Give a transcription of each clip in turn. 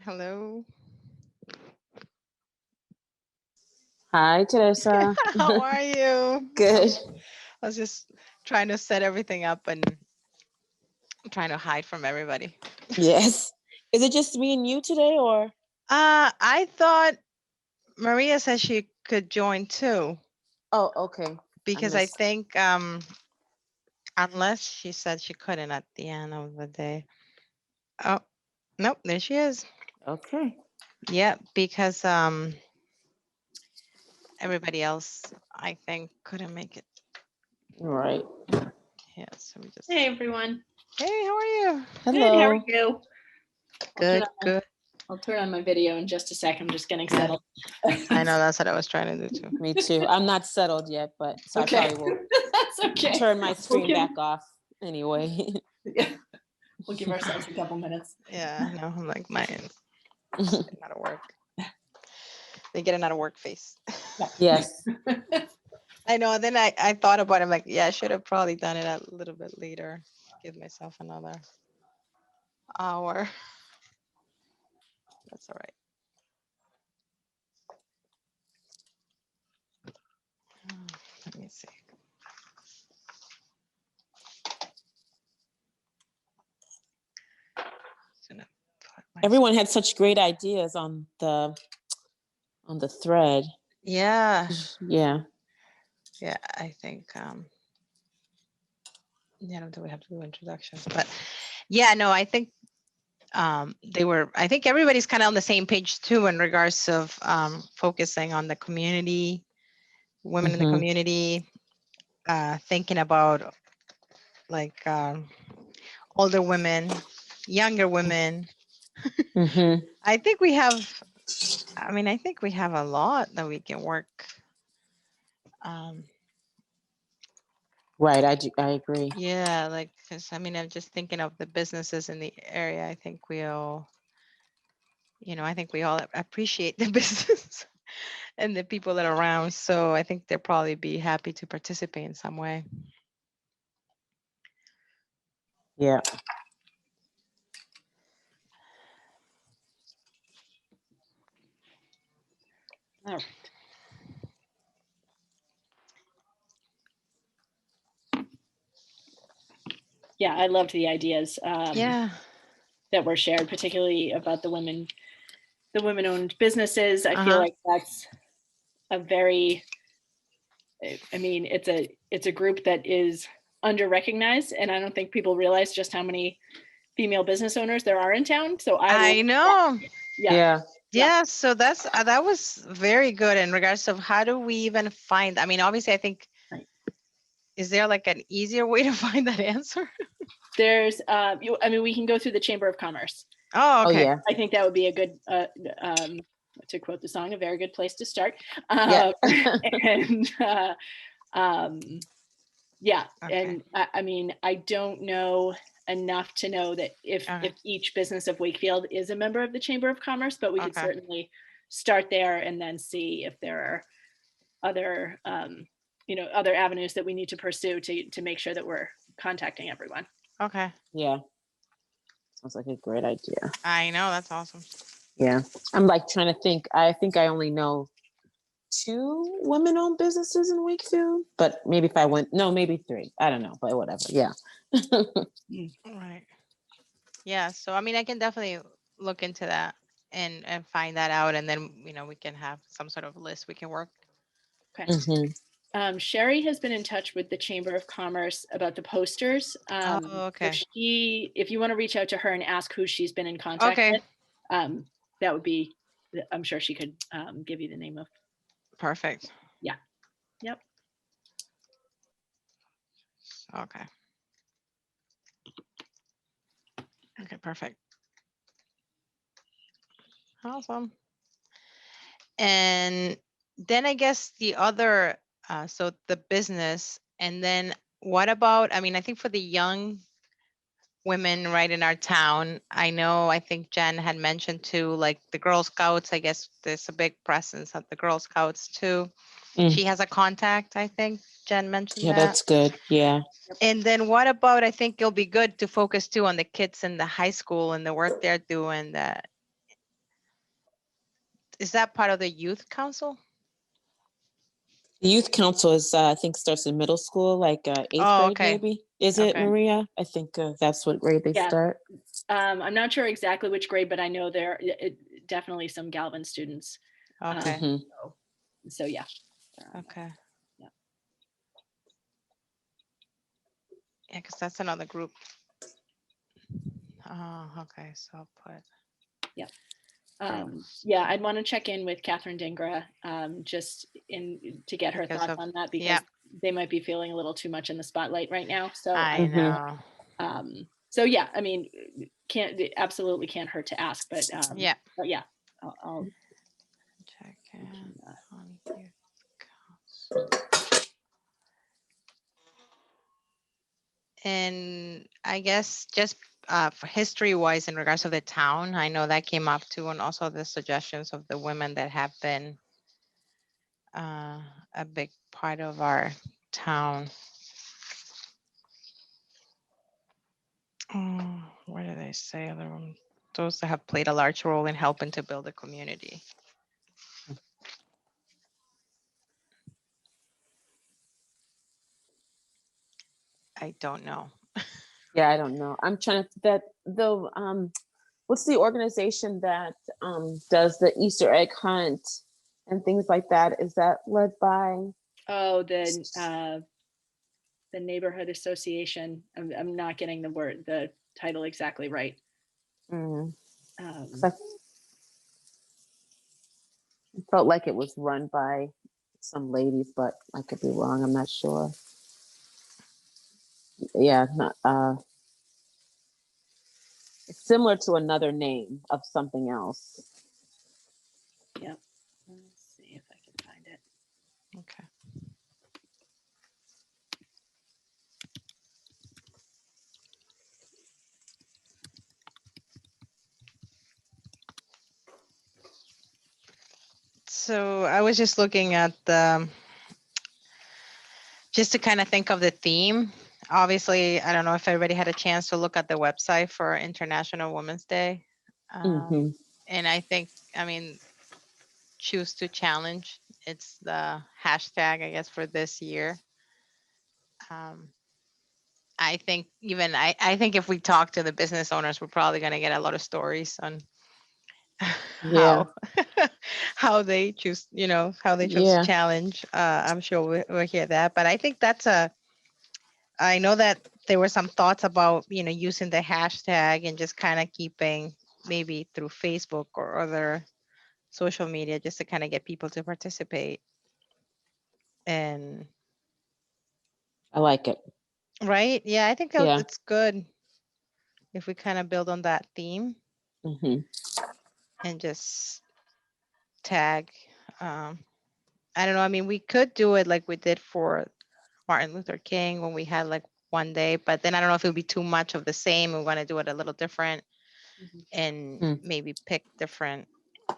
Hello. Hi, Teresa. How are you? Good. I was just trying to set everything up and trying to hide from everybody. Yes. Is it just me and you today or? I thought Maria said she could join too Oh, okay. I because I missed. think unless she said she couldn't at the end of the day. Oh, nope, there she is. Okay. Yeah, because everybody else I think couldn't make it. All right. Yeah, so we just Hey everyone. Hey, how are you? Good. How are Hello. you? Good, good. I'll turn on my video in just a sec. I'm just getting Yeah. settled. I know that's what I was trying to do too. Me too. I'm not settled yet, but so Okay. I probably will That's okay. turn my screen give- back off anyway. We'll give ourselves a couple minutes. Yeah, I know. I'm like, mine getting out of work. They get an out of work face. Yes. I know. Then I thought about it. I'm like, yeah, I should have probably done it a little bit later. Give myself another hour. That's all right. Let me see. Just gonna put my- Everyone had such great ideas on the thread. Yeah, Yeah. yeah. I think yeah, I don't think we have to do introductions, but yeah, no, I think they were. I think everybody's kind of on the same page too in regards of focusing on the community, women in the Mhm. community, thinking about like older women, younger women. Mhm. I think we have. I mean, I think we have a lot that we can work. Um, Right. I agree. yeah, like because I mean, I'm just thinking of the businesses in the area. I think we all, I think we all appreciate the business and the people that are around. So I think they'll probably be happy to participate in some way. Yeah. All right. Yeah, I loved the ideas Yeah. that were shared, particularly about the women-owned businesses. I feel Uh-huh. like that's a very, I mean, it's a group that is under-recognized, and I don't think people realize just how many female business owners there are in town. So I know. yeah. Yeah. Yeah, so that's that was very good in regards of how do we even find. I mean, obviously, I think Right. is there like an easier way to find that answer? There's, I mean, we can go through the Chamber of Commerce. Oh, Oh okay. yeah. I think that would be a good, to quote the song, a very good place to start. Yeah. And yeah, Okay. and I mean, I don't know enough to know that if each business of Wakefield is a member of the Chamber of Commerce, but we could Okay. certainly start there and then see if there are other, other avenues that we need to pursue to make sure that we're contacting everyone. Okay. Yeah. Sounds like a great idea. I know, that's awesome. Yeah. I'm like trying to think. I think I only know 2 women-owned businesses in Wakefield, but maybe if I went, no, maybe 3. I don't know, but whatever. Yeah. Right. Yeah, so I mean, I can definitely look into that and find that out, and then we can have some sort of list we can work. Okay. Sherry has been in touch with the Chamber of Commerce about the posters. Oh, okay. If you want to reach out to her and ask who she's been in contact with, that would be, I'm sure she could give you the name of. Perfect. Yeah. Yep. Okay. Okay, perfect. Awesome. And then I guess the other, so the business, and then what about, I mean, I think for the young women right in our town, I think Jen had mentioned too, like the Girl Scouts, I guess there's a big presence at the Girl Scouts too. She has a contact, I think Jen mentioned Yeah, that. that's good. Yeah. And then what about, I think it'll be good to focus too on the kids in the high school and the work they're doing, that is that part of the youth council? The youth council is, I think, starts in middle school, like eighth Oh, grade, okay. maybe. Is it, Okay. Maria? I think that's what grade they Yeah. start. I'm not sure exactly which grade, but I know there definitely some Galvin students. Okay. Mhm. So yeah. Okay. Yeah. Yeah, because that's another group. Oh, okay. So I'll put. Yeah, I'd want to check in with Catherine Dingra, just to get her Because thoughts of- on that, because yeah. they might be feeling a little too much in the spotlight right now. So, I Mhm. know. So yeah, I mean, absolutely can't hurt to ask, but Yeah. but yeah, I'll Check in that. on youth council. And I guess just for history wise, in regards to the town, I know that came up too, and also the suggestions of the women that have been a big part of our town. What did they say? Those that have played a large role in helping to build a community. I don't know. Yeah, I don't know. I'm trying to what's the organization that does the Easter egg hunt and things like that? Is that led by? Oh, the neighborhood association. I'm not getting the title exactly right. Mm, 'cause I felt like it was run by some ladies, but I could be wrong. I'm not sure. Yeah, not, it's similar to another name of something else. Yep. Let's see if I can find it. Okay. So I was just looking at just to kind of think of the theme. Obviously, I don't know if everybody had a chance to look at the website for International Women's Day. Hmm. And I think, I mean, choose to challenge. It's the hashtag, I guess, for this year. I think I think if we talk to the business owners, we're probably going to get a lot of stories on Yeah. how they choose, how they choose to Yeah. challenge. I'm sure we'll hear that, but I think I know that there were some thoughts about, using the hashtag and just kind of keeping maybe through Facebook or other social media just to kind of get people to participate. And I like it. right. Yeah, I think Yeah. it's good if we kind of build on that theme Hmm. and just tag. Um, I don't know. I mean, we could do it like we did for Martin Luther King when we had like one day, but then I don't know if it would be too much of the same. We want to do it a little different and Hmm. maybe pick different,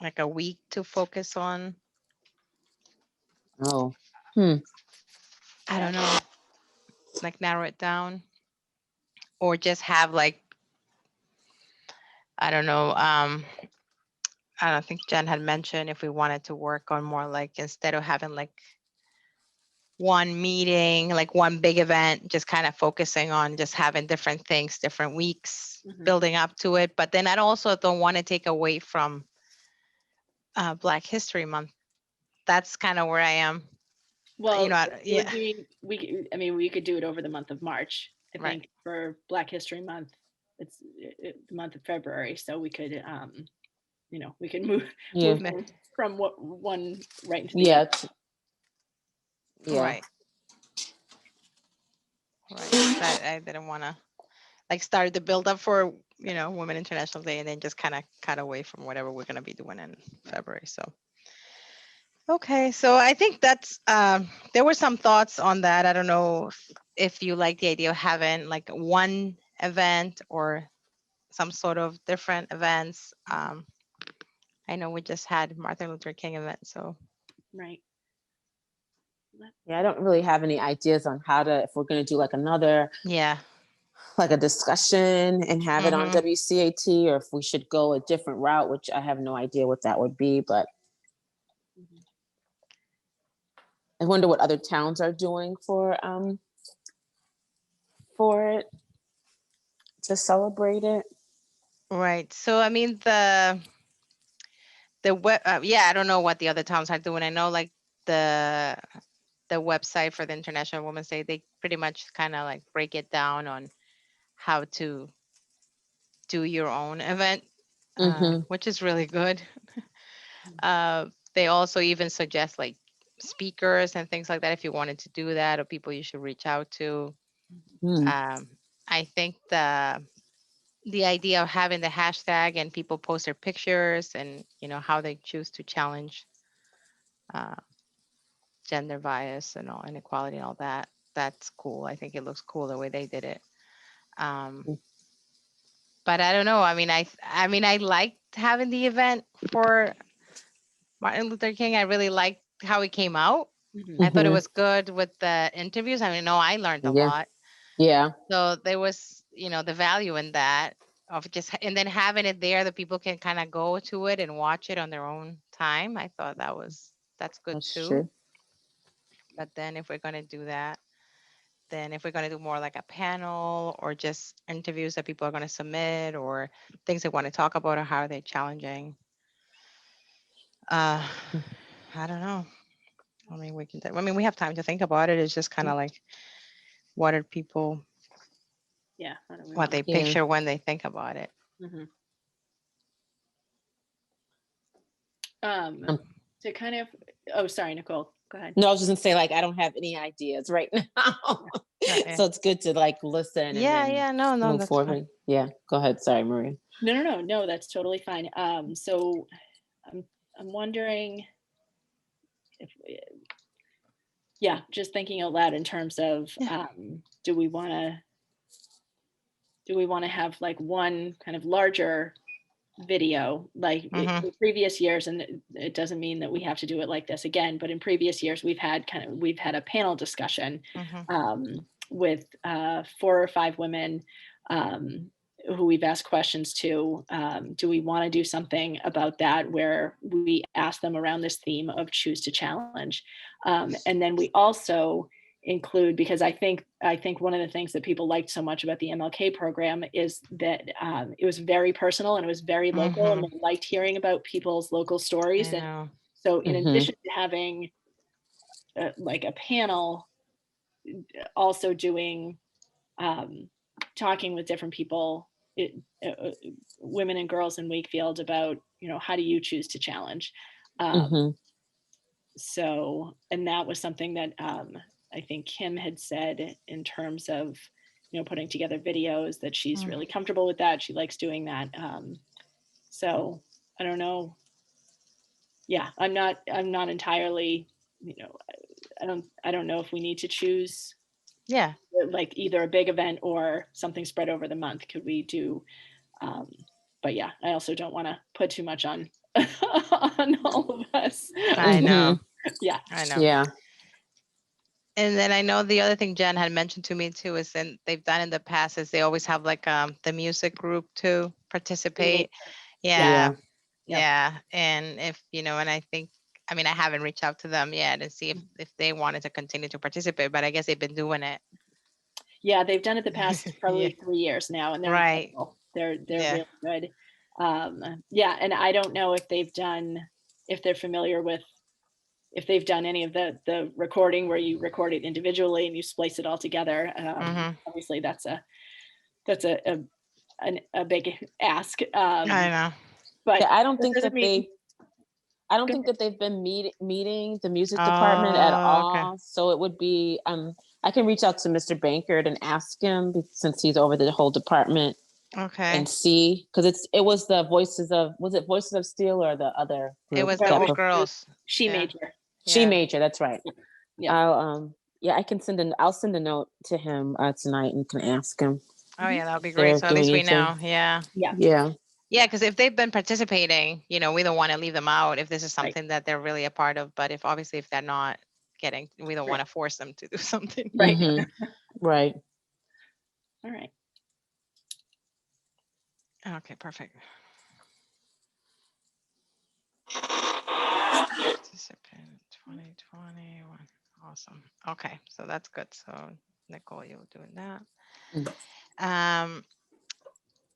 like a week to focus on. Oh. Hmm. I don't know, like narrow it down or just have like, I don't know. I don't think Jen had mentioned if we wanted to work on more like instead of having like one meeting, like one big event, just kind of focusing on just having different things, different weeks, building up to it. But then I also don't want to take away from Black History Month. That's kind of where I am. Well, Yeah, I mean, we could do it over the month of March. I right. think for Black History Month, it's the month of February, so we could, we could move Yeah. from one right into the Yeah. other. Yeah. Right. Right. I didn't want to like start the build up for, Women International Day and then just kind of cut away from whatever we're going to be doing in February. So. Okay, so I think that's there were some thoughts on that. I don't know if you like the idea of having like one event or some sort of different events. I know we just had Martin Luther King event, so Right. Yeah. I don't really have any ideas on if we're going to do like yeah. like a discussion and have it on Mhm. WCAT, or if we should go a different route, which I have no idea what that would be, but I wonder what other towns are doing for it to celebrate it. Right. So I mean the web yeah, I don't know what the other towns are doing. I know like the the website for the International Women's Day, they pretty much kind of like break it down on how to do your own event, Mm-hmm. which is really good. They also even suggest like speakers and things like that if you wanted to do that, or people you should reach out to. Mm. Um, I think the idea of having the hashtag and people post their pictures and how they choose to challenge uh, gender bias and all inequality and all that, that's cool. I think it looks cool the way they did it. Um, but I don't know. I mean, I liked having the event for Martin Luther King. I really liked how it came out. I thought it Mm-hmm. was good with the interviews. I mean, no, I learned a Yeah. lot. Yeah. So there was, the value in that of just, and then having it there that people can kind of go to it and watch it on their own time. I thought that's good That's too. true. But then if we're going to do that, then if we're going to do more like a panel or just interviews that people are going to submit or things they want to talk about or how they're challenging, uh, I don't know. I mean, we have time to think about it. It's just kind of like, what are people, Yeah. How do we what want they Yeah. picture when they think about it. to? Um, To kind of, oh, sorry, Nicole, go ahead. no, I was just gonna say, like, I don't have any ideas right now. Okay. So it's good to like listen and Yeah, then yeah, no, move that's fine. forward. Yeah. Go ahead. Sorry, Maria. No, that's totally fine. So I'm wondering if, yeah, just thinking out loud in terms of, do we want to have like one kind of larger video like Mhm. in previous years, and it doesn't mean that we have to do it like this again, but in previous years we've had a panel discussion Mhm. with 4 or 5 women who we've asked questions to. Do we want to do something about that where we ask them around this theme of choose to challenge? And then we also include, because I think one of the things that people liked so much about the MLK program is that it was very personal and it was very local, and Mhm. they liked hearing about people's local I stories. And know. so in Mm-hmm. addition to having like a panel, also doing talking with different people, women and girls in Wakefield, about how do you choose to challenge. Mm-hmm. So, and that was something that I think Kim had said in terms of putting together videos, that she's really comfortable with that. She likes doing that. So I don't know. Yeah, I'm not entirely, I don't know if we need to choose Yeah. like either a big event or something spread over the month. Could we do but yeah, I also don't want to put too much on on all of us. I know. Yeah. I know. Yeah. And then I know the other thing Jen had mentioned to me too is then they've done in the past is they always have like the music group to participate. Yeah. Yeah. Yep. Yeah. And if and I mean I haven't reached out to them yet and see if they wanted to continue to participate, but I guess they've been doing it. Yeah, they've done it the past Yeah. probably 3 years now, and they're Right. incredible. They're Yeah. really good. Yeah, and I don't know if they're familiar with, if they've done any of the recording where you record it individually and you splice it all together. Mhm. Obviously, that's a big ask. I know. But Yeah, I don't that think doesn't that mean. Go ahead. they've been meeting the music department at Oh, okay. all. So it would be I can reach out to Mr. Bankert and ask him, since he's over the whole department, Okay. and see, because it was the was it Voices of Steel or the other It group? was No, the it all was girls. She Yeah. Major. She Yeah. Major, that's right. Yeah. I can I'll send a note to him tonight and can ask him Oh yeah, that would be if great. they're So at doing least we anything. know. Yeah. Yeah. Yeah. Yeah, because if they've been participating, we don't want to leave them out if this is Right. something that they're really a part of. But if they're not getting, we don't Right. want to force them to do something. Right. Mhm. Right. All right. Okay, perfect. in 2021. Awesome. Okay, so that's good. So Nicole, you're doing that. Um,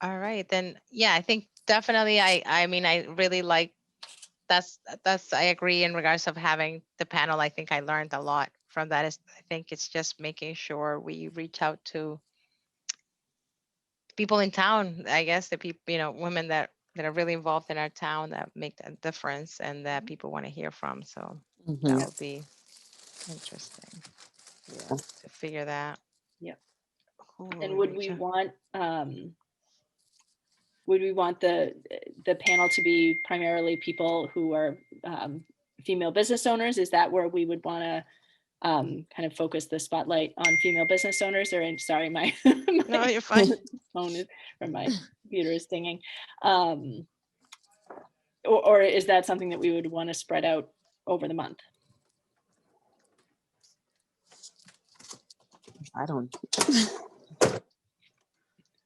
all right, then yeah, I think definitely I mean I really like that's I agree in regards of having the panel. I think I learned a lot from that. Is I think it's just making sure we reach out to people in town, I guess, the people, women that are really involved in our town that make a difference and that people want to hear from. So that Mhm. would be interesting Yeah. to figure that. Yep. Who And would reach out? would we want the panel to be primarily people who are female business owners? Is that where we would want to kind of focus the spotlight on female business owners? Or sorry, my, No, my you're fine. phone is, or my computer is dinging. Or is that something that we would want to spread out over the month? I don't.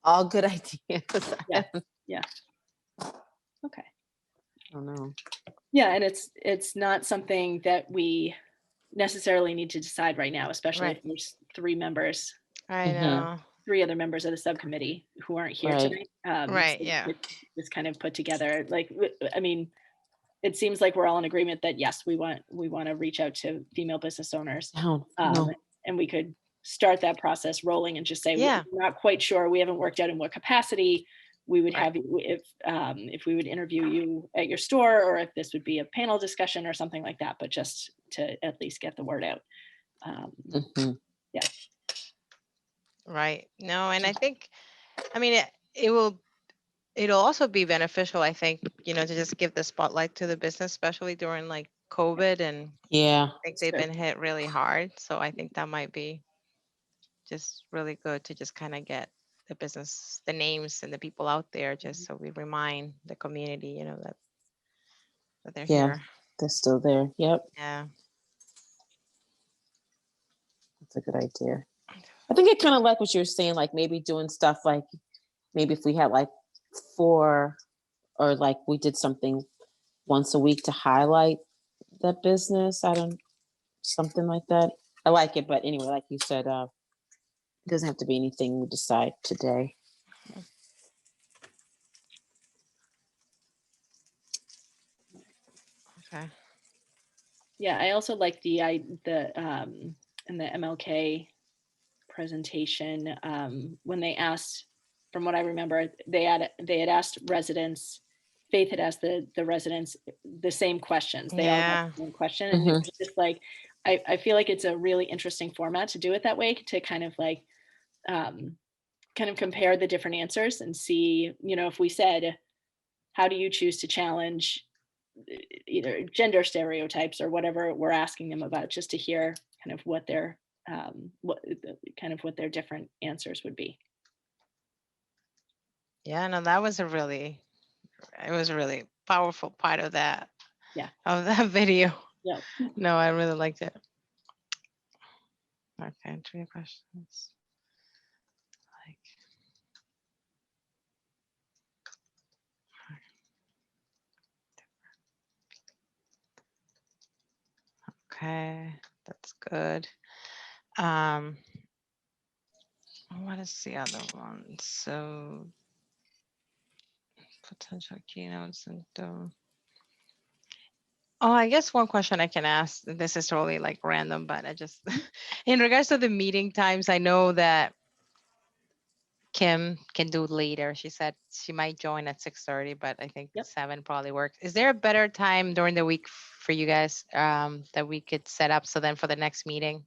All good ideas. Yeah. Okay. I don't know. Yeah, and it's not something that we necessarily need to decide right now, especially Right. if there's three Mhm. know. other members of the subcommittee who aren't here Right. tonight. Right, So yeah. it's kind of put together. Like, I mean, it seems like we're all in agreement that yes, we want to reach out to female business owners, Down. No. and we could start that process rolling and just say Yeah. we're not quite sure. We haven't worked out in what capacity we would Right. have you if we would interview you at your store, or if this would be a panel discussion or something like that. But just to at least get the word out. Mhm. Right. No, and I think, I mean, it'll also be beneficial, I think, to just give the spotlight to the business, especially during like COVID, and Yeah. I think they've been hit really hard. So I think that might be just really good to just kind of get the business, the names and the people out there, just so we remind the community, that they're Yeah. here. They're still there. Yep. Yeah. That's a good idea. I think I kind of like what you're saying, like maybe doing stuff like maybe if we had like 4 or like we did something once a week to highlight that business. I don't, something like that. I like it, but anyway, like you said, it doesn't have to be anything we decide today. Okay. Yeah, I also like the in the MLK presentation, when they asked, from what I remember, they had asked residents, Faith had asked the residents the same questions. They all got Yeah. the same question, and it was just like, I feel like it's a really interesting format to do it that way, to kind of like kind of compare the different answers and see, if we said, how do you choose to challenge either gender stereotypes or whatever we're asking them about, just to hear kind of what their what their different answers would be. Yeah, no, that was it was a really powerful part of that. Yeah. Of that video. Yeah. No, I really liked it. Okay, 3 questions. Like, okay, that's good. What is the other one? So potential keynotes and oh, I guess one question I can ask, this is totally like random, but I just in regards to the meeting times, I know that Kim can do later. She said she might join at 6:30, but I think 7 probably works. Is there a better time during the week for you guys that we could set up, so then for the next meeting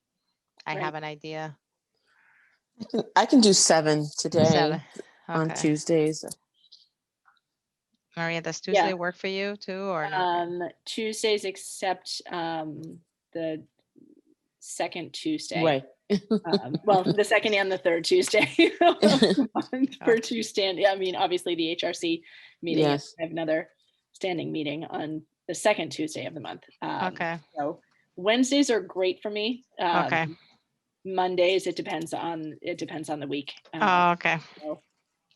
I have an idea? I can do 7 today 7. on Okay. Tuesdays. Maria, does Tuesday work for you too, or not? Tuesdays except the second Tuesday. Right. Well, the second and the third Tuesday for two I mean, obviously the HRC meeting. Yes. I have another standing meeting on the second Tuesday of the month. Okay. So Wednesdays are great for me. Okay. Mondays, it depends on the week. Oh, okay. So,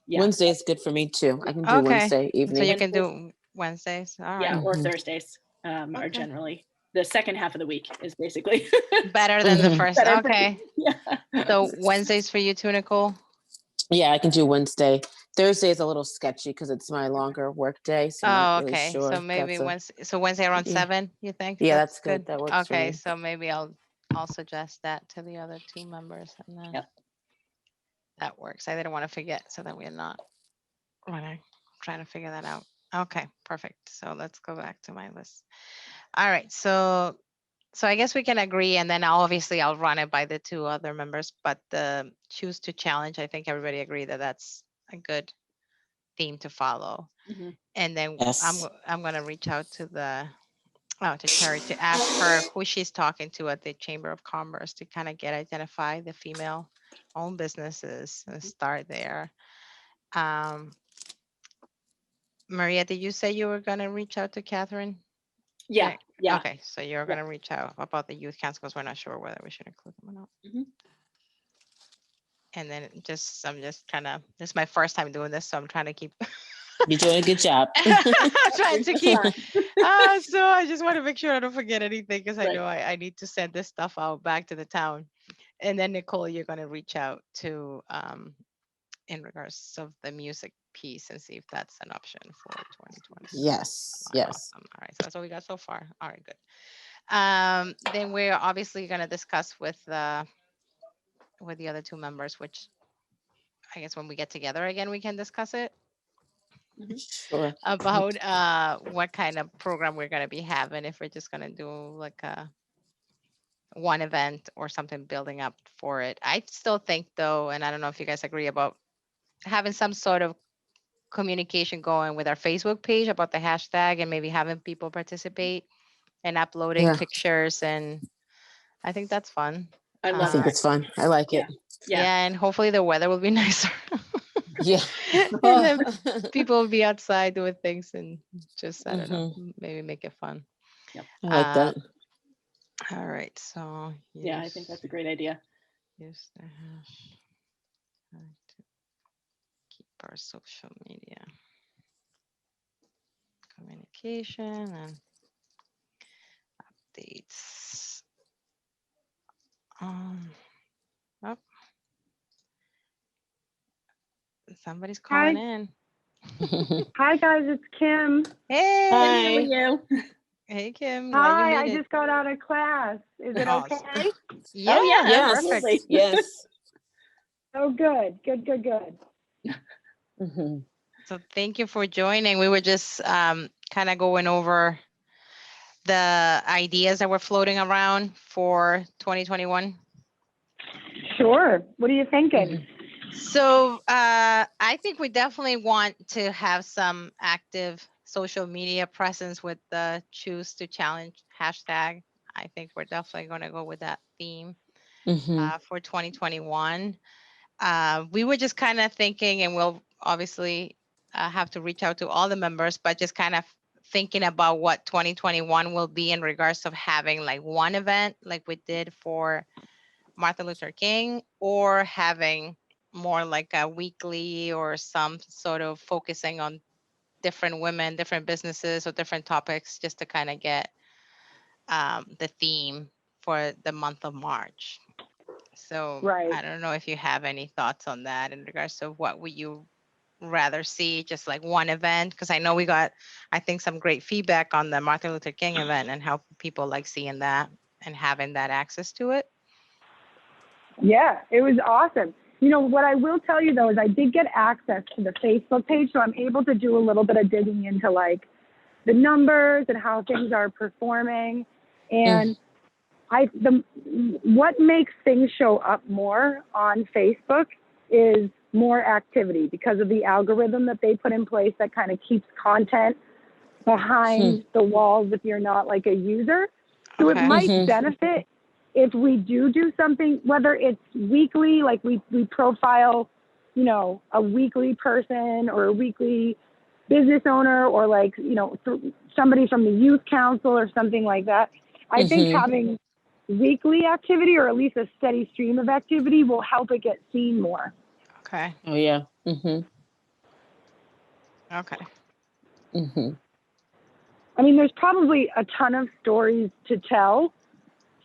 yeah. Wednesday is good for me too. I can do Okay. Wednesday evening. So you can do Wednesdays. All right. Yeah, or Thursdays are generally the second half of the week is basically Better than the first. better for me. Okay. Yeah. So Wednesdays for you too, Nicole? Yeah, I can do Wednesday. Thursday is a little sketchy because it's my longer work day, so I'm not Oh, really okay. sure. So maybe That's a, Wednesday around yeah. 7, you think? Yeah, that's good. That works for Okay, me. so maybe I'll suggest that to the other 2 members, and then Yep. that works. I didn't want to forget, so that we're not trying to figure that out. Okay, perfect. So let's go back to my list. All right, so I guess we can agree, and then obviously I'll run it by the 2 other members, but the choose to challenge, I think everybody agree that that's a good theme to follow. Mhm. And then Yes. I'm gonna reach out to to Terry to ask her who she's talking to at the Chamber of Commerce to kind of identify the female-owned businesses and start there. Maria, did you say you were gonna reach out to Catherine? Yeah. Yeah. Okay, so you're gonna reach out about the youth council because we're not sure whether we should include them or not. Mhm. And then I'm just kind of, this is my first time doing this, so I'm trying to keep. You're doing a good job. I'm trying to keep. Fine. So I just want to make sure I don't forget anything because I Right. know I need to send this stuff out back to the town. And then Nicole, you're going to reach out to in regards of the music piece and see if that's an option for 2020. Yes. All right, Yes. awesome. All right, so that's all we got so far. All right, good. Then we're obviously going to discuss with the other 2 members, which I guess when we get together again, we can discuss it Sure. about what kind of program we're going to be having, if we're just going to do like a one event or something building up for it. I still think though, and I don't know if you guys agree, about having some sort of communication going with our Facebook page about the hashtag and maybe having people participate and uploading Yeah. pictures, and I think that's fun. I I love think that. it's fun. I like it. Yeah. Yeah, and hopefully the weather will be nicer. Yeah. And then people will be outside doing things and just, I don't know, maybe make it fun. I like that. All right, so Yeah, I think that's a great idea. use the hashtag to keep our social media communication and updates. Oh, somebody's calling in. Hi guys, it's Kim. Hey, How Hi. are you? hey Kim, Hi, I it. just got out of class. Is it Awesome. okay? Yeah, Oh, yeah, Yes. absolutely. Yes. Oh, good. Mhm. So thank you for joining. We were just kind of going over the ideas that were floating around for 2021. Sure. What are you thinking? So I think we definitely want to have some active social media presence with the choose to challenge hashtag. I think we're definitely going to go with that theme for 2021. We were just kind of thinking, and we'll obviously have to reach out to all the members, but just kind of thinking about what 2021 will be in regards of having like one event like we did for Martin Luther King, or having more like a weekly or some sort of focusing on different women, different businesses, or different topics, just to kind of get the theme for the month of March. So Right. I don't know if you have any thoughts on that in regards to what would you rather see, just like one event? Because I know we got, I think, some great feedback on the Martin Luther King event and how people like seeing that and having that access to it. Yeah, it was awesome. You know, what I will tell you though is I did get access to the Facebook page, so I'm able to do a little bit of digging into like the numbers and how things are performing. And what makes things show up more on Facebook is more activity because of the algorithm that they put in place that kind of keeps content behind the walls if you're not like a user. So it might benefit if we do something, whether it's weekly, like we profile, you know, a weekly person or a weekly business owner, or like, you know, somebody from the youth council or something like that. I think having weekly activity, or at least a steady stream of activity, will help it get seen more. Okay. Oh yeah. Okay. I mean, there's probably a ton of stories to tell.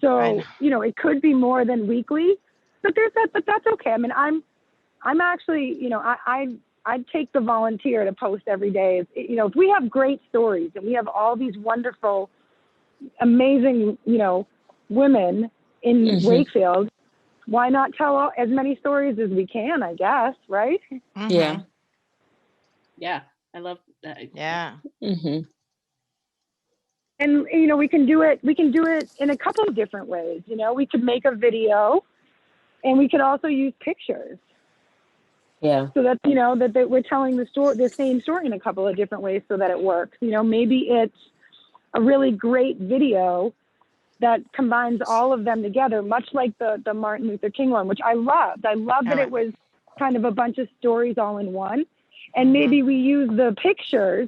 So, it could be more than weekly, but that's okay. I mean, I'm actually, I'd take the volunteer to post every day. If we have great stories and we have all these wonderful, amazing, women in Wakefield, why not tell as many stories as we can, I guess, right? Yeah. Yeah. I love that. Yeah. And, we can do it in a couple of different ways. We could make a video and we could also use pictures. Yeah. So that, that we're telling the same story in a couple of different ways so that it works. Maybe it's a really great video that combines all of them together, much like the Martin Luther King one, which I loved. I loved that it was kind of a bunch of stories all in one. And maybe we use the pictures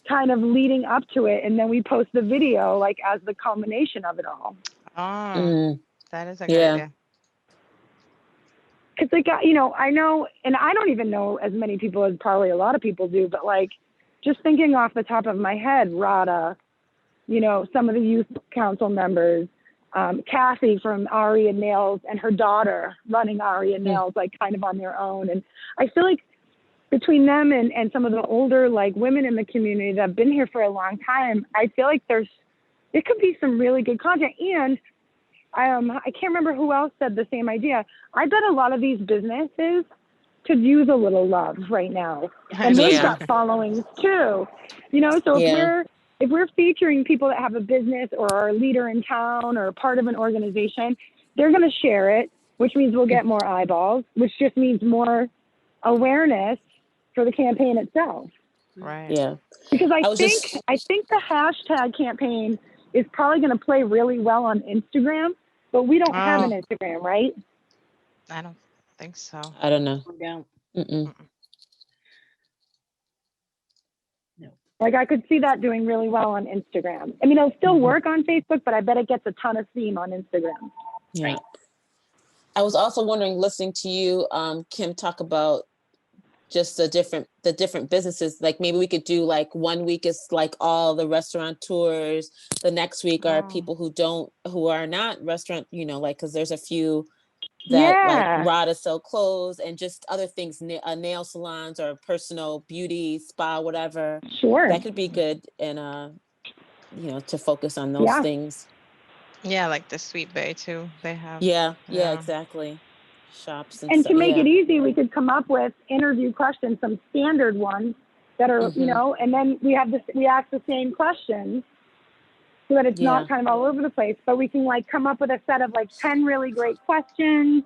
kind of leading up to it, and then we post the video like as the culmination of it all. Oh, that is a good idea. Because I know, and I don't even know as many people as probably a lot of people do, but like just thinking off the top of my head, Rada, some of the youth council members, Kathy from Aria Nails and her daughter running Aria Nails, like kind of on their own. And I feel like between them and some of the older like women in the community that have been here for a long time, I feel like it could be some really good content. And I can't remember who else said the same idea. I bet a lot of these businesses could use a little love right now, and they've got followings too. So if we're featuring people that have a business or are a leader in town or part of an organization, they're going to share it, which means we'll get more eyeballs, which just means more awareness for the campaign itself. Right. Yeah. Because I think the hashtag campaign is probably going to play really well on Instagram, but we don't have an Instagram, right? I don't think so. I don't know. We don't. No. Like I could see that doing really well on Instagram. I mean, it'll still work on Facebook, but I bet it gets a ton of steam on Instagram. Yeah. Right. I was also wondering, listening to you, Kim, talk about just the different businesses. Like maybe we could do like 1 week is like all the restaurateurs. The next week are people who are not restaurant, like, cause there's a few that like Rada sell clothes and just other things, nail salons or personal beauty spa, whatever. Sure. That could be good. And, to focus on those things. Yeah. Like the Sweet Bay too. They have. Yeah, exactly. Shops and to make it easy, we could come up with interview questions, some standard ones that are, and then we ask the same questions so that it's not kind of all over the place, but we can like come up with a set of like 10 really great questions.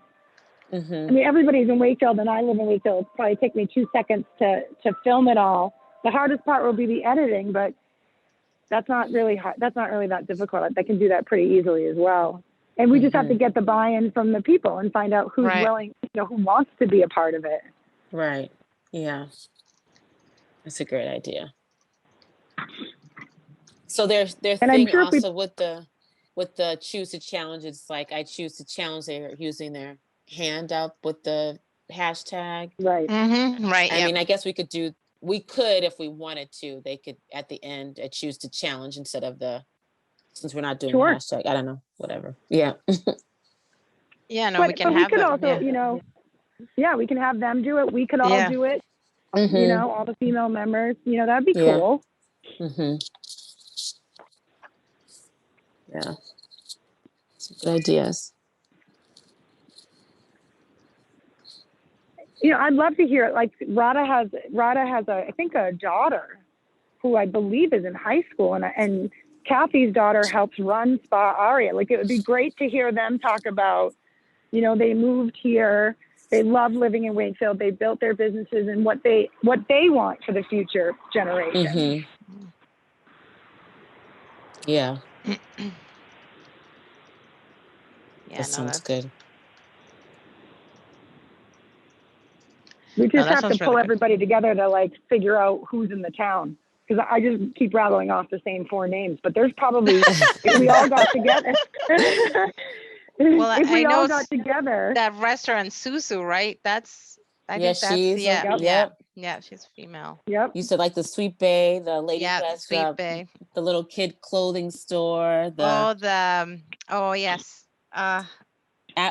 I mean, everybody's in Wakefield and I live in Wakefield. It'll probably take me 2 seconds to film it all. The hardest part will be the editing, but that's not really hard. That's not really that difficult. I can do that pretty easily as well. And we just have to get the buy-in from the people and find out who's willing, who wants to be a part of it. Right. Yeah. That's a great idea. So there's thing sure also with the choose to challenge. It's like I choose to challenge. They're using their hand up with the hashtag. Right. Right. I mean, I guess we could if we wanted to. They could at the end choose to challenge instead of since we're not doing hashtag. I don't know. Whatever. Yeah. Yeah. No, we can have them. Also, we can have them do it. We could all do it. All the female members. That'd be cool. Yeah. Some good ideas. I'd love to hear it. Like Rada has I think a daughter who I believe is in high school, and Kathy's daughter helps run Spa Aria. Like it would be great to hear them talk about, they moved here, they love living in Wakefield, they built their businesses and what they want for the future generation. Yeah. That sounds good. We just have to pull everybody together to like figure out who's in the town. Because I just keep rattling off the same 4 names, but there's probably, if we all got together. Well, if we I know all got together. That restaurant Susu, right? I think that's Yep. Yeah, she's female. Yep. You said like the Sweet Bay, the lady Yeah, who has Sweet Bay. the little kid clothing store, Oh, oh yes. The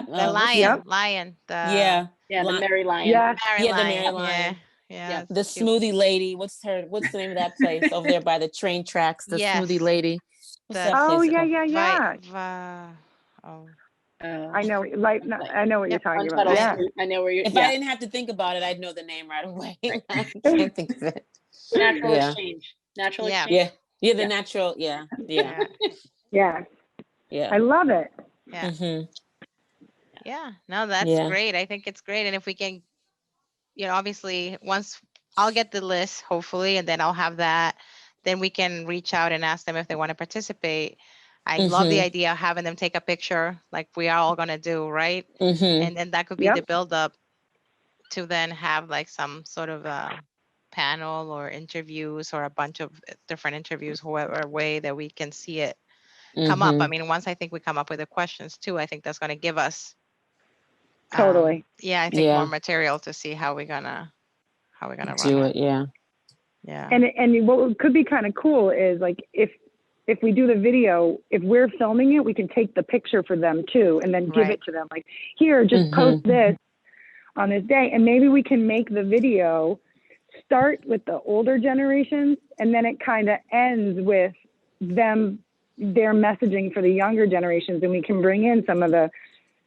what's the, Yep. lion, yeah, Yeah, the li- Mary Lion. Yes. Mary yeah, the Mary Lion. Yeah, Lion, yeah, Yep. it's the cute. smoothie lady. What's the name of that place over there by the train tracks? The smoothie Yes, lady. What's the that Oh, place yeah, called? yeah, yeah. oh, I know, like, no, I know what you're Yep. talking On about. Tuttle Yeah. Street. I know where you're. If I Yeah, didn't have to think about it, I'd know the name right away. Right. I can't think of it. natural Yeah. exchange. Natural Yeah. exchange. Yeah. Yeah. The Yeah. natural. Yeah. Yeah. yeah, Yeah. Yeah. I love it. yeah, Mm-hmm. yeah. No, that's Yeah. great. I think it's great, and if we can, obviously, once I'll get the list, hopefully, and then I'll have that. Then we can reach out and ask them if they want to participate. I love the Mm-hmm. idea of having them take a picture, like we are all gonna do, right? Mm-hmm. And then that could be the Yep. build-up to then have like some sort of a panel or interviews or a bunch of different interviews, however way that we can see it come up. I Mm-hmm. mean, once I think we come up with the questions too, I think that's going to give us, Totally. yeah, I think more Yeah. material to see how we're gonna run Do it. it. Yeah. Yeah. And what could be kind of cool is like if we do the video, if we're filming it, we can take the picture for them too, and then give Right. it to them. Like, here, just post this on this day, and maybe we can make the video start with the older generations, and then it kind of ends with their messaging for the younger generations, and we can bring in some of the,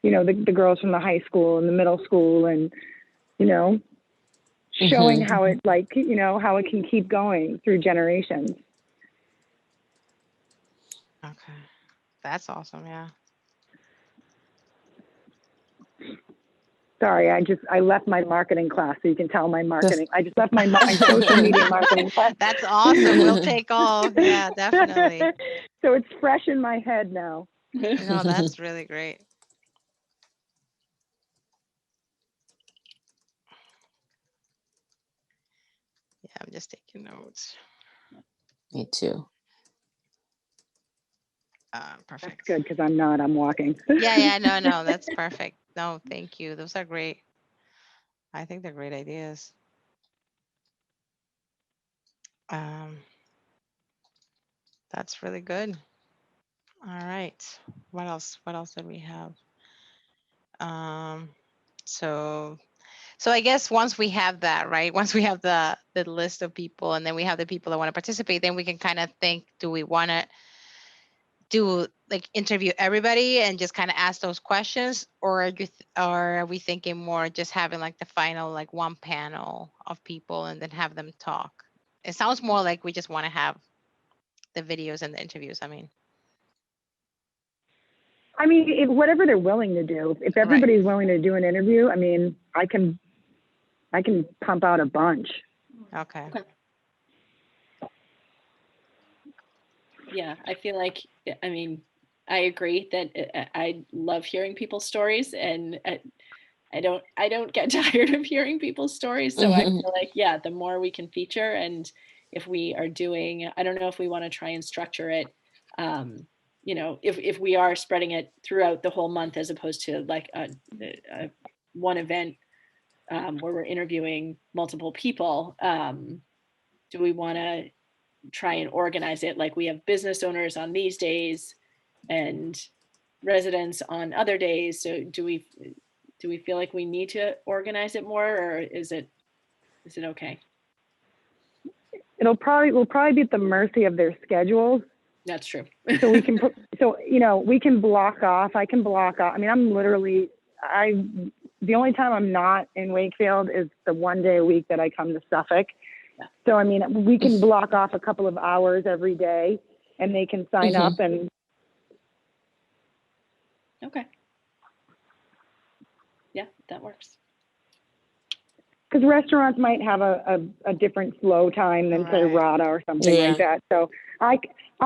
the girls from the high school and the middle school, and showing how it how it can keep going through generations. Okay. That's awesome. Yeah. Sorry, I left my marketing class, so you can tell my marketing. I just left my social media marketing class. That's awesome. We'll take all. Yeah, definitely. So it's fresh in my head now. No, that's really great. Yeah, I'm just taking notes. Me too. Perfect. That's good because I'm not. I'm walking. Yeah, no, that's perfect. No, thank you. Those are great. I think they're great ideas. That's really good. All right. What else? What else did we have? So I guess once we have that, right? Once we have the list of people, and then we have the people that want to participate, then we can kind of think, do we want to do like interview everybody and just kind of ask those questions, or or are we thinking more just having like the final like one panel of people and then have them talk? It sounds more like we just want to have the videos and the interviews. I mean, whatever they're willing to do. If everybody's willing to do an interview, I mean, I can pump out a bunch. okay. Yeah, I feel like, I mean, I agree that I love hearing people's stories, and I don't get tired of hearing people's stories. So I feel like, yeah, the more we can feature, and if we are doing, I don't know if we want to try and structure it, if we are spreading it throughout the whole month, as opposed to like a one event where we're interviewing multiple people, do we want to try and organize it like we have business owners on these days and residents on other days? So do we feel like we need to organize it more, or is it okay? We'll probably be at the mercy of their schedules. That's true. So we can we can block off. I can block off. I mean, the only time I'm not in Wakefield is the one day a week that I come to Suffolk. Yeah. So, I mean, we can block off a couple of hours every day, and they can sign up. And Okay. Yeah, that works. because restaurants might have a different slow time than say Right. Rada or something like that. So I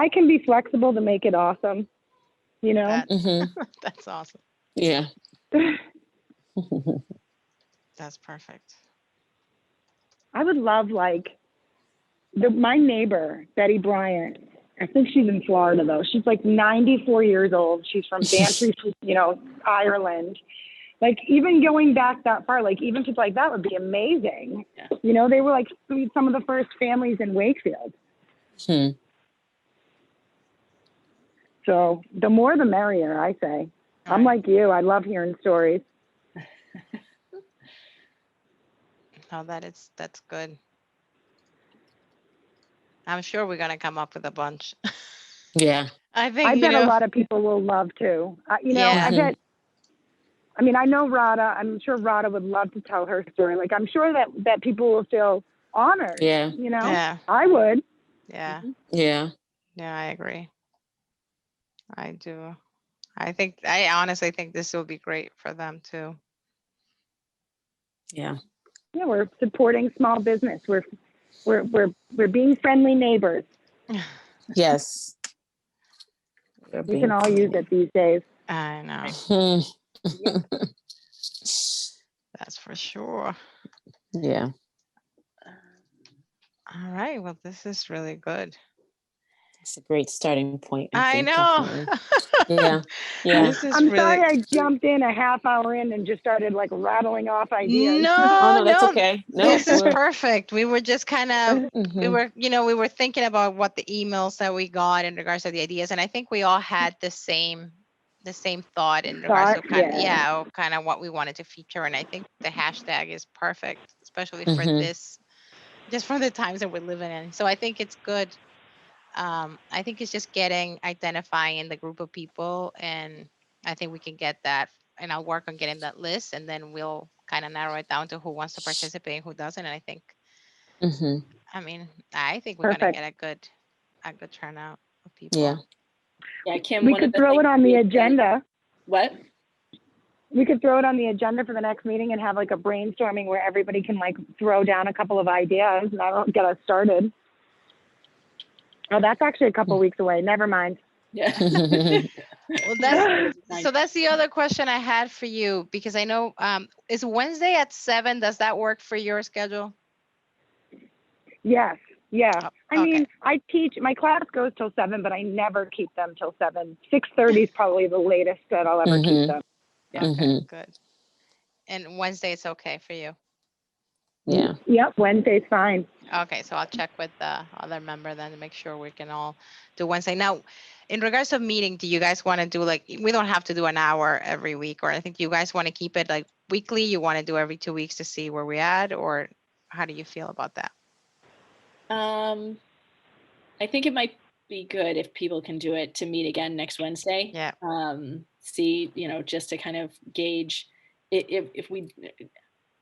can be flexible to make it awesome, That's awesome. Yeah. That's perfect. I would love my neighbor, Betty Bryant. I think she's in Florida though. She's like 94 years old. She's from Bantry, Ireland. Like even going back that far, like even people like that would be amazing. Yeah. You know, they were like some of the first families in Wakefield. Hmm. So the more the merrier, I say. I'm Right. like you. I love hearing stories. No, that's good. I'm sure we're gonna come up with a bunch. Yeah. I think, I you bet a know, lot of people will love to. You know, yeah. I bet. I mean, I know Rada. I'm sure Rada would love to tell her story. Like, I'm sure that people will feel honored. Yeah. You know, Yeah. I would. Yeah. Yeah. Yeah, I agree. I do. I honestly think this will be great for them too. Yeah. Yeah, we're supporting small business. We're being friendly neighbors. Yes. We're We can being all use it these days. I know. Hmm. That's for sure. Yeah. All right. Well, this is really good. It's a great starting point. I I think, know. definitely. Yeah. Yeah. This is I'm really sorry I jumped in a half hour in and just started like rattling off ideas. Oh no, no, that's no. okay. No, This is we're. perfect. We were just kind of Mhm. we were thinking about what the emails that we got in regards to the ideas, and I think we all had the same thought in regards to Thought, kind of yeah. kind of what we wanted to feature. And I think the hashtag is perfect, especially for Mhm. this, just for the times that we're living in. So I think it's good. I think it's just identifying the group of people, and I think we can get that. And I'll work on getting that list, and then we'll kind of narrow it down to who wants to participate and who doesn't. And I think, Mhm. I mean, I think we're gonna Perfect. get a good turnout of Yeah. people. Yeah, Kim, We one of could the throw things it on the we- agenda. What? We could throw it on the agenda for the next meeting and have like a brainstorming where everybody can like throw down a couple of ideas and that'll get us started. Oh, that's actually a couple weeks away. Never mind. Yeah. Well, that's the other question I had for you, because I know is Wednesday at 7. Does that work for your schedule? Yes. Yeah. Oh, I mean, I teach, my class goes till 7, but I never keep them till 7. 6:30 is probably the latest that I'll ever keep Mhm. them. okay, Mhm. good. And Wednesday it's okay for you. Yeah. Yep. Wednesday's fine. Okay, so I'll check with the other member then to make sure we can all do Wednesday. Now, in regards to meeting, do you guys want to do like, we don't have to do an hour every week, or I think you guys want to keep it like weekly? You want to do every 2 weeks to see where we're at, or how do you feel about that? I think it might be good if people can do it to meet again next Wednesday. Yeah. See, just to kind of gauge if we,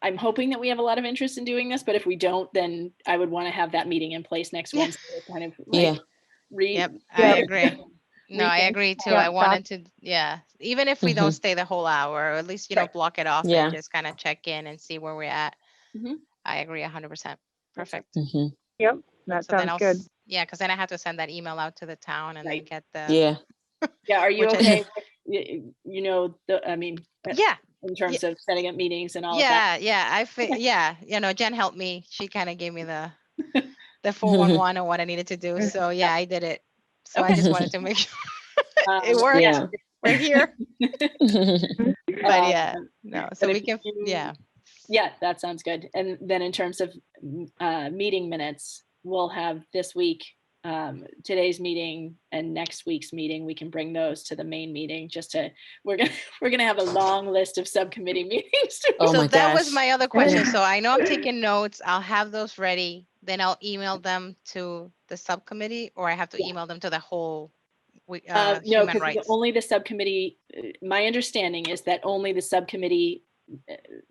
I'm hoping that we have a lot of interest in doing this, but if we don't, then I would want to have that meeting in place next Yeah. Wednesday to kind of like Yeah. Yep, I Yep. agree. No, I rethink. agree too. Yep, I wanted to, even if we don't Mhm. stay the whole hour, or at least, Right. block it off Yeah. and just kind of check in and see where we're at. Mhm. I agree 100%. Perfect. Mhm. Yep. That So then sounds good. because then I have to send that email out to the town and then Right. get the, Yeah. Yeah, are you Which I- okay with, I mean, yeah, in terms of setting up meetings and all of that? Jen helped me. She kind of gave me the 411 on what I needed to do. So yeah, I did it. So I Okay. just wanted to make sure it Um, worked. Yeah. We're here. But yeah, Um, no. So but we if can, you- Yeah, that sounds good. And then in terms of meeting minutes, we'll have this week, today's meeting and next week's meeting. We can bring those to the main meeting. We're gonna have a long list of subcommittee meetings. Oh So my that was gosh. my other question. So I know I'm taking notes. I'll have those ready. Then I'll email them to the subcommittee, or I have to Yeah. email them to the whole No, human because rights. only the subcommittee. My understanding is that only the subcommittee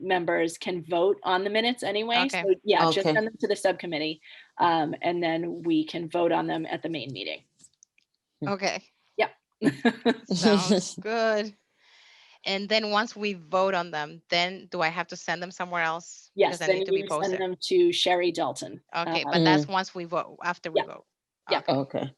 members can vote on the minutes anyway. Okay. So yeah, just Okay. send them to the subcommittee, and then we can vote on them at the main meeting. Okay. Yeah. Sounds good. And then once we vote on them, then do I have to send them somewhere else? Yes, Because they then need to be you posted. send them to Sherry Dalton. Okay, but that's once we vote, after we Yeah. vote. Yeah. Okay. Okay.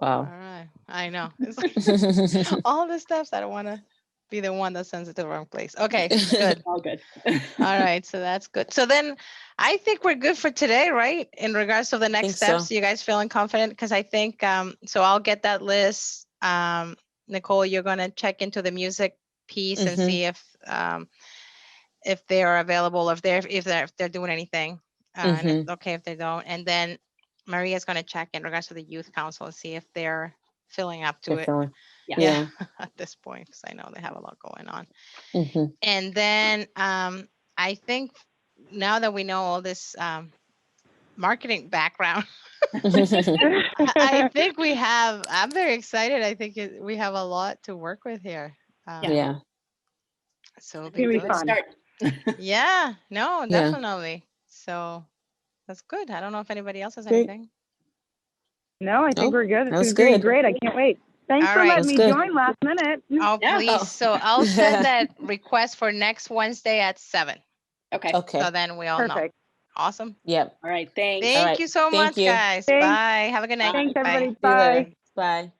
All Wow. right. I know. It's all the steps. I don't want to be the one that sends it to the wrong place. Okay, good. All good. All right, so that's good. So then I think we're good for today, right? In regards to the next Think steps, so. you guys feeling confident? Because I think, so I'll get that list. Nicole, you're going to check into the music piece and Mhm. see if they are available, if they're doing anything, and it's okay if they don't. And then Maria's going to check in regards to the youth council and see if they're filling up to They're it. feeling- Yeah. Yeah. At this point, because I know they have a lot going on. Mhm. And then I think now that we know all this marketing background, I think I'm very excited. I think we have a lot to work with here. Yeah. So it'll It's be gonna be good. Good fun. start. Yeah, no, Yeah. definitely. So that's good. I don't know if anybody else has Great. anything. No, I think Nope, we're good. that was It's gonna be good. great. I can't wait. Thanks All for right. letting That's me good. join last minute. Oh, Yeah. please. Oh. So I'll send that request for next Wednesday at 7. Okay. Okay. So then we all know. Perfect. Awesome. Yep. All right. Thanks. Thank right. you so Thank much, you. guys. Thanks. Bye. Have a good night. Thanks, Bye. everybody. See you later. Bye. Bye.